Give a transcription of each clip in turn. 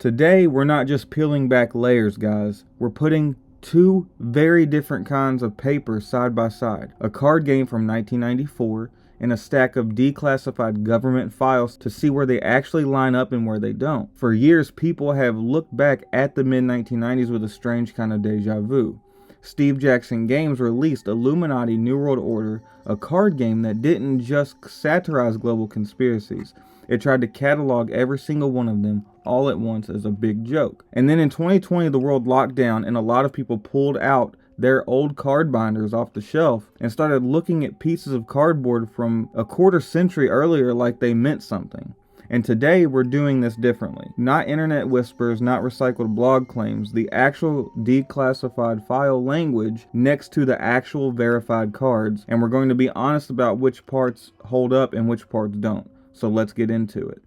Today, we're not just peeling back layers, guys. We're putting two very different kinds of paper side by side. A card game from 1994 and a stack of declassified government files to see where they actually line up and where they don't. For years, people have looked back at the mid-1990s with a strange kind of deja vu. Steve Jackson Games released Illuminati New World Order, a card game that didn't just satirize global conspiracies. It tried to catalog every single one of them all at once as a big joke. And then in 2020, the world locked down and a lot of people pulled out their old card binders off the shelf and started looking at pieces of cardboard from a quarter century earlier like they meant something. And today we're doing this differently. Not internet whispers, not recycled blog claims, the actual declassified file language next to the actual verified cards. And we're going to be honest about which parts hold up and which parts don't. So let's get into it.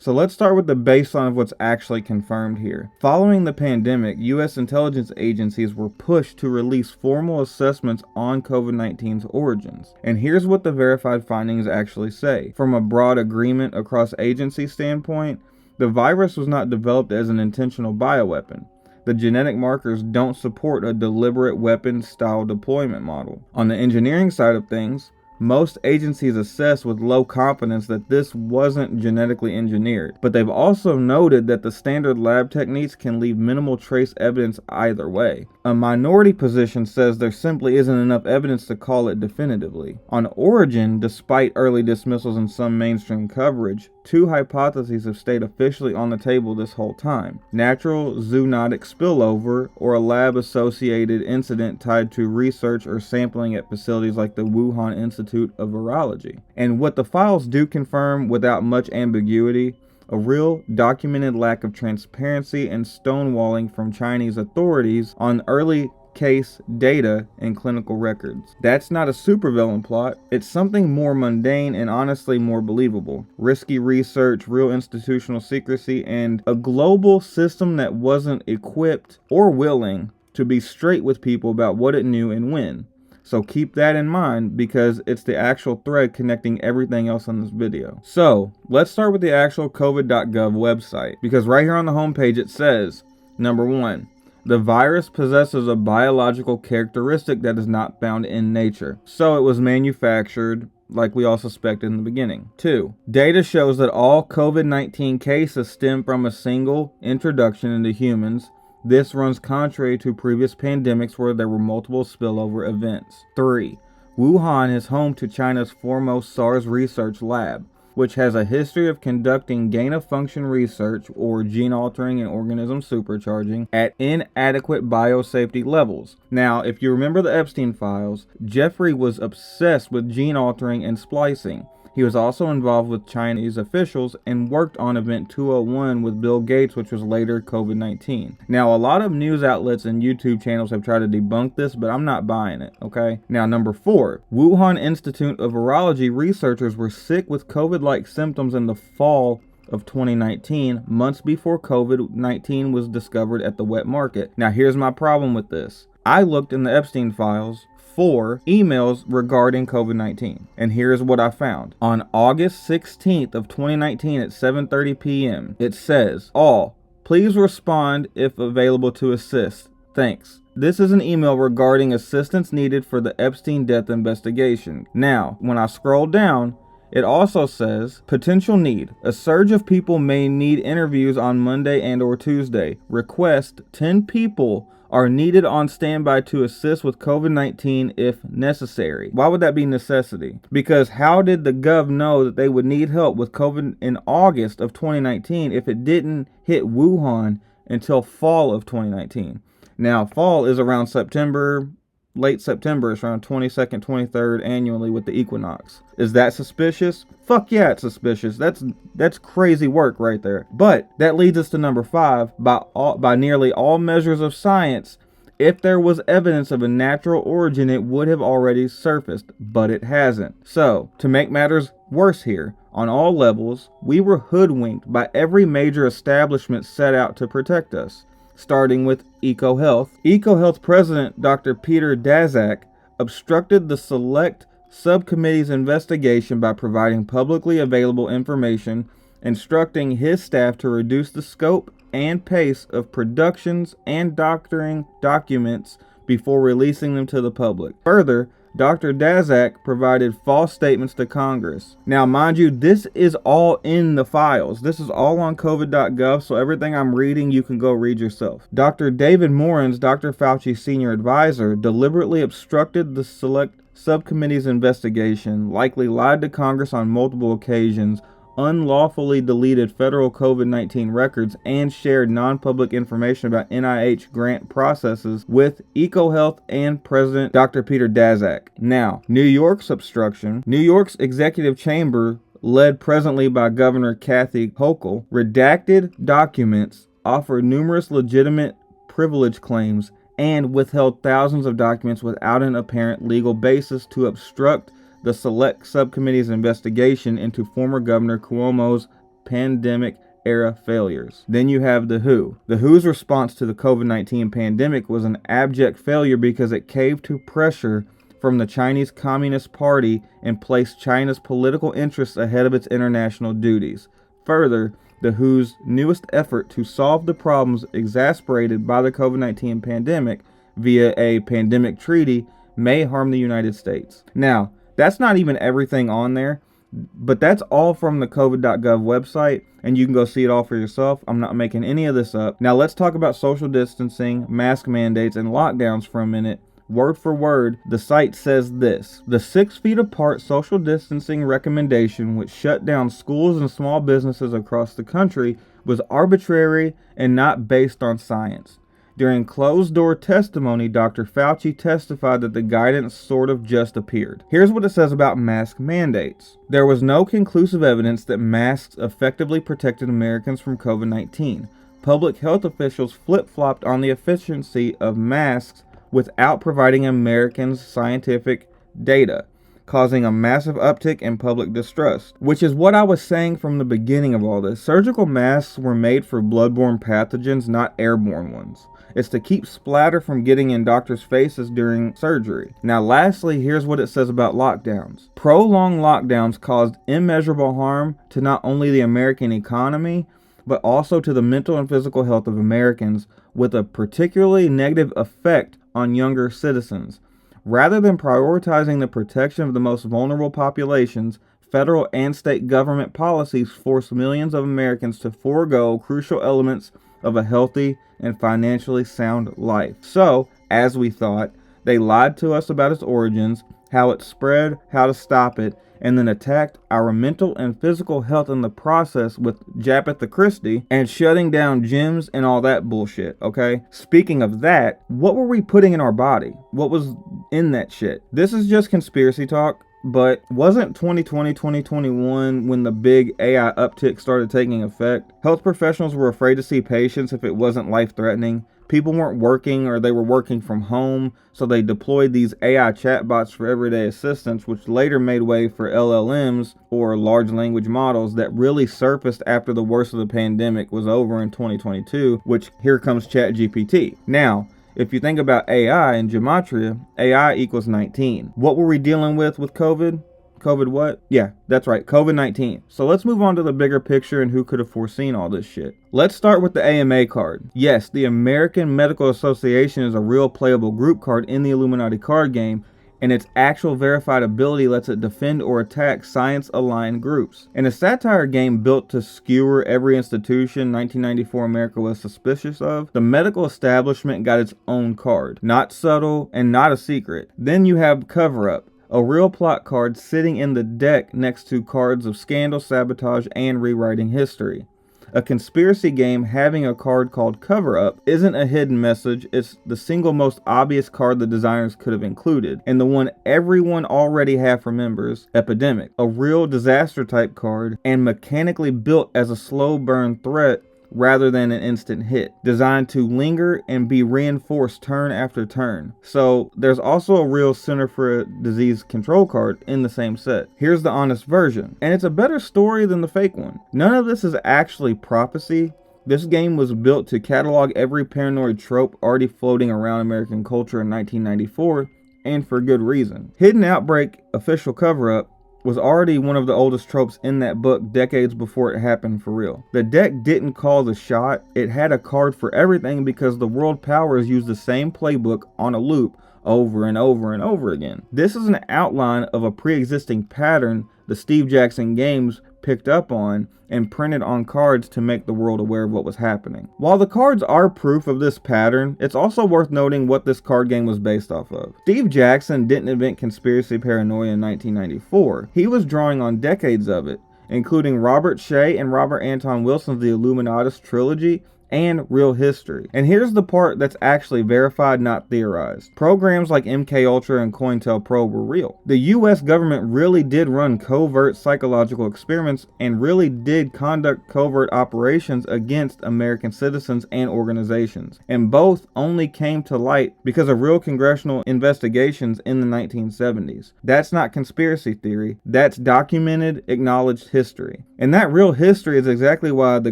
So let's start with the baseline of what's actually confirmed here. Following the pandemic, U.S. intelligence agencies were pushed to release formal assessments on COVID-19's origins. And here's what the verified findings actually say. From a broad agreement across agency standpoint, the virus was not developed as an intentional bioweapon. The genetic markers don't support a deliberate weapon-style deployment model. On the engineering side of things, most agencies assess with low confidence that this wasn't genetically engineered, but they've also noted that the standard lab techniques can leave minimal trace evidence either way. A minority position says there simply isn't enough evidence to call it definitively. On origin, despite early dismissals in some mainstream coverage, two hypotheses have stayed officially on the table this whole time. Natural zoonotic spillover, or a lab-associated incident tied to research or sampling at facilities like the Wuhan Institute of Virology. And what the files do confirm without much ambiguity, a real documented lack of transparency and stonewalling from Chinese authorities on early case data and clinical records. That's not a supervillain plot. It's something more mundane and honestly more believable. Risky research, real institutional secrecy, and a global system that wasn't equipped or willing to be straight with people about what it knew and when. So keep that in mind because it's the actual thread connecting everything else on this video. So let's start with the actual COVID.gov website, because right here on the homepage it says, number 1, the virus possesses a biological characteristic that is not found in nature. So it was manufactured like we all suspected in the beginning. 2, data shows that all COVID-19 cases stem from a single introduction into humans. This runs contrary to previous pandemics where there were multiple spillover events. 3, Wuhan is home to China's foremost SARS research lab, which has a history of conducting gain-of-function research, or gene altering and organism supercharging, at inadequate biosafety levels. Now, if you remember the Epstein files, Jeffrey was obsessed with gene altering and splicing. He was also involved with Chinese officials and worked on Event 201 with Bill Gates, which was later COVID-19. Now, a lot of news outlets and YouTube channels have tried to debunk this, but I'm not buying it, okay? Now, number 4, Wuhan Institute of Virology researchers were sick with COVID-like symptoms in the fall of 2019, months before COVID-19 was discovered at the wet market. Now, here's my problem with this. I looked in the Epstein files for emails regarding COVID-19. And here's what I found. On August 16th of 2019 at 7:30 p.m., it says, all, please respond if available to assist. Thanks. This is an email regarding assistance needed for the Epstein death investigation. Now, when I scroll down, it also says, potential need. A surge of people may need interviews on Monday and or Tuesday. Request 10 people are needed on standby to assist with COVID-19 if necessary. Why would that be necessity? Because how did the Gov know that they would need help with COVID in August of 2019 if it didn't hit Wuhan until fall of 2019? Now, fall is around September, late September. It's around 22nd, 23rd annually with the equinox. Is that suspicious? Fuck yeah, it's suspicious. That's crazy work right there. But that leads us to number 5. By nearly all measures of science, if there was evidence of a natural origin, it would have already surfaced, but it hasn't. So, to make matters worse here, on all levels, we were hoodwinked by every major establishment set out to protect us. Starting with EcoHealth. EcoHealth president Dr. Peter Daszak obstructed the select subcommittee's investigation by providing publicly available information, instructing his staff to reduce the scope and pace of productions and doctoring documents before releasing them to the public. Further, Dr. Daszak provided false statements to Congress. Now, mind you, this is all in the files. This is all on COVID.gov, so everything I'm reading, you can go read yourself. Dr. David Morans, Dr. Fauci's senior advisor, deliberately obstructed the select subcommittee's investigation, likely lied to Congress on multiple occasions, unlawfully deleted federal COVID-19 records, and shared non-public information about NIH grant processes with EcoHealth and President Dr. Peter Daszak. Now, New York's obstruction. New York's executive chamber, led presently by Governor Kathy Hochul, redacted documents, offered numerous legitimate privilege claims, and withheld thousands of documents without an apparent legal basis to obstruct the select subcommittee's investigation into former Governor Cuomo's pandemic-era failures. Then you have the WHO. The WHO's response to the COVID-19 pandemic was an abject failure because it caved to pressure from the Chinese Communist Party and placed China's political interests ahead of its international duties. Further, the WHO's newest effort to solve the problems exacerbated by the COVID-19 pandemic via a pandemic treaty may harm the United States. Now, that's not even everything on there, but that's all from the COVID.gov website, and you can go see it all for yourself. I'm not making any of this up. Now let's talk about social distancing, mask mandates, and lockdowns for a minute. Word for word, the site says this: the 6 feet apart social distancing recommendation, which shut down schools and small businesses across the country, was arbitrary and not based on science. During closed-door testimony, Dr. Fauci testified that the guidance sort of just appeared. Here's what it says about mask mandates. There was no conclusive evidence that masks effectively protected Americans from COVID-19. Public health officials flip-flopped on the efficiency of masks without providing Americans scientific data, causing a massive uptick in public distrust, which is what I was saying from the beginning of all this. Surgical masks were made for bloodborne pathogens, not airborne ones. It's to keep splatter from getting in doctors' faces during surgery. Now, lastly, here's what it says about lockdowns. Prolonged lockdowns caused immeasurable harm to not only the American economy, but also to the mental and physical health of Americans, with a particularly negative effect on younger citizens. Rather than prioritizing the protection of the most vulnerable populations, federal and state government policies force millions of Americans to forego crucial elements of a healthy and financially sound life. So, as we thought, they lied to us about its origins, how it spread, how to stop it, and then attacked our mental and physical health in the process with Japatha Christie and shutting down gyms and all that bullshit, okay? Speaking of that, what were we putting in our body? What was in that shit? This is just conspiracy talk, but wasn't 2020, 2021 when the big AI uptick started taking effect? Health professionals were afraid to see patients if it wasn't life-threatening. People weren't working, or they were working from home, so they deployed these AI chatbots for everyday assistance, which later made way for LLMs, or large language models, that really surfaced after the worst of the pandemic was over in 2022, which here comes ChatGPT. Now, if you think about AI in gematria, AI equals 19. What were we dealing with COVID? COVID what? Yeah, that's right, COVID-19. So let's move on to the bigger picture and who could have foreseen all this shit. Let's start with the AMA card. Yes, the American Medical Association is a real playable group card in the Illuminati card game, and its actual verified ability lets it defend or attack science-aligned groups. In a satire game built to skewer every institution 1994 America was suspicious of, the medical establishment got its own card. Not subtle and not a secret. Then you have Cover Up, a real plot card sitting in the deck next to cards of scandal, sabotage, and rewriting history. A conspiracy game having a card called Cover Up isn't a hidden message, it's the single most obvious card the designers could have included, and the one everyone already half remembers, Epidemic, a real disaster type card and mechanically built as a slow burn threat rather than an instant hit, designed to linger and be reinforced turn after turn. So there's also a real Center for Disease Control card in the same set. Here's the honest version, and it's a better story than the fake one. None of this is actually prophecy. This game was built to catalog every paranoid trope already floating around American culture in 1994 and for good reason. Hidden Outbreak official cover-up was already one of the oldest tropes in that book decades before it happened for real. The deck didn't call the shot, it had a card for everything because the world powers used the same playbook on a loop over and over and over again. This is an outline of a pre-existing pattern the Steve Jackson games picked up on and printed on cards to make the world aware of what was happening. While the cards are proof of this pattern, it's also worth noting what this card game was based off of. Steve Jackson didn't invent conspiracy paranoia in 1994. He was drawing on decades of it, including Robert Shea and Robert Anton Wilson's The Illuminatus trilogy and Real History. And here's the part that's actually verified, not theorized. Programs like MKUltra and COINTELPRO were real. The US government really did run covert psychological experiments and really did conduct covert operations against American citizens and organizations. And both only came to light because of real congressional investigations in the 1970s. That's not conspiracy theory. That's documented, acknowledged history. And that real history is exactly why the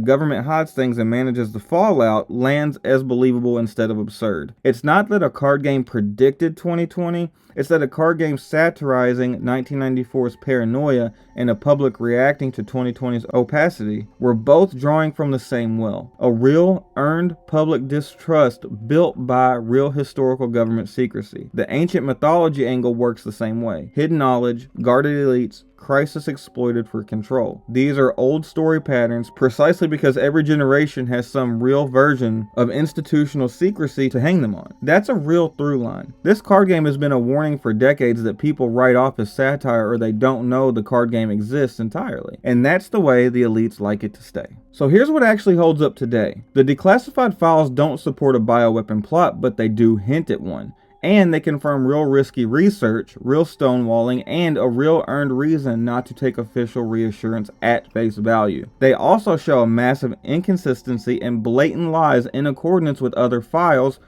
government hides things and manages the fallout lands as believable instead of absurd. It's not that a card game predicted 2020, it's that a card game satirizing 1994's paranoia and a public reacting to 2020's opacity were both drawing from the same well. A real, earned public distrust built by real historical government secrecy. The ancient mythology angle works the same way. Hidden knowledge, guarded elites, crisis exploited for control. These are old story patterns precisely because every generation has some real version of institutional secrecy to hang them on. That's a real through line. This card game has been a warning for decades that people write off as satire or they don't know the card game exists entirely. And that's the way the elites like it to stay. So here's what actually holds up today. The declassified files don't support a bioweapon plot, but they do hint at one. And they confirm real risky research, real stonewalling, and a real earned reason not to take official reassurance at face value. They also show a massive inconsistency and blatant lies in accordance with other files,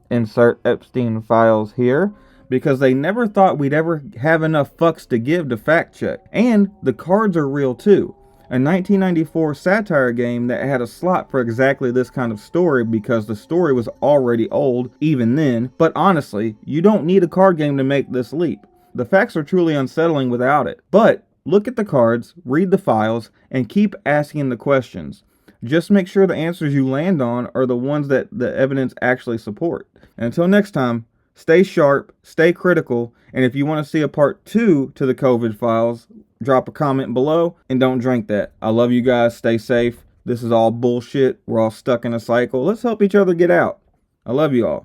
insert Epstein files here, because they never thought we'd ever have enough fucks to give to fact check. And the cards are real too. A 1994 satire game that had a slot for exactly this kind of story because the story was already old even then, but honestly, you don't need a card game to make this leap. The facts are truly unsettling without it. But look at the cards, read the files, and keep asking the questions. Just make sure the answers you land on are the ones that the evidence actually support. And until next time, stay sharp, stay critical, and if you want to see a part 2 to the COVID files, drop a comment below, and don't drink that. I love you guys. Stay safe. This is all bullshit. We're all stuck in a cycle. Let's help each other get out. I love you all.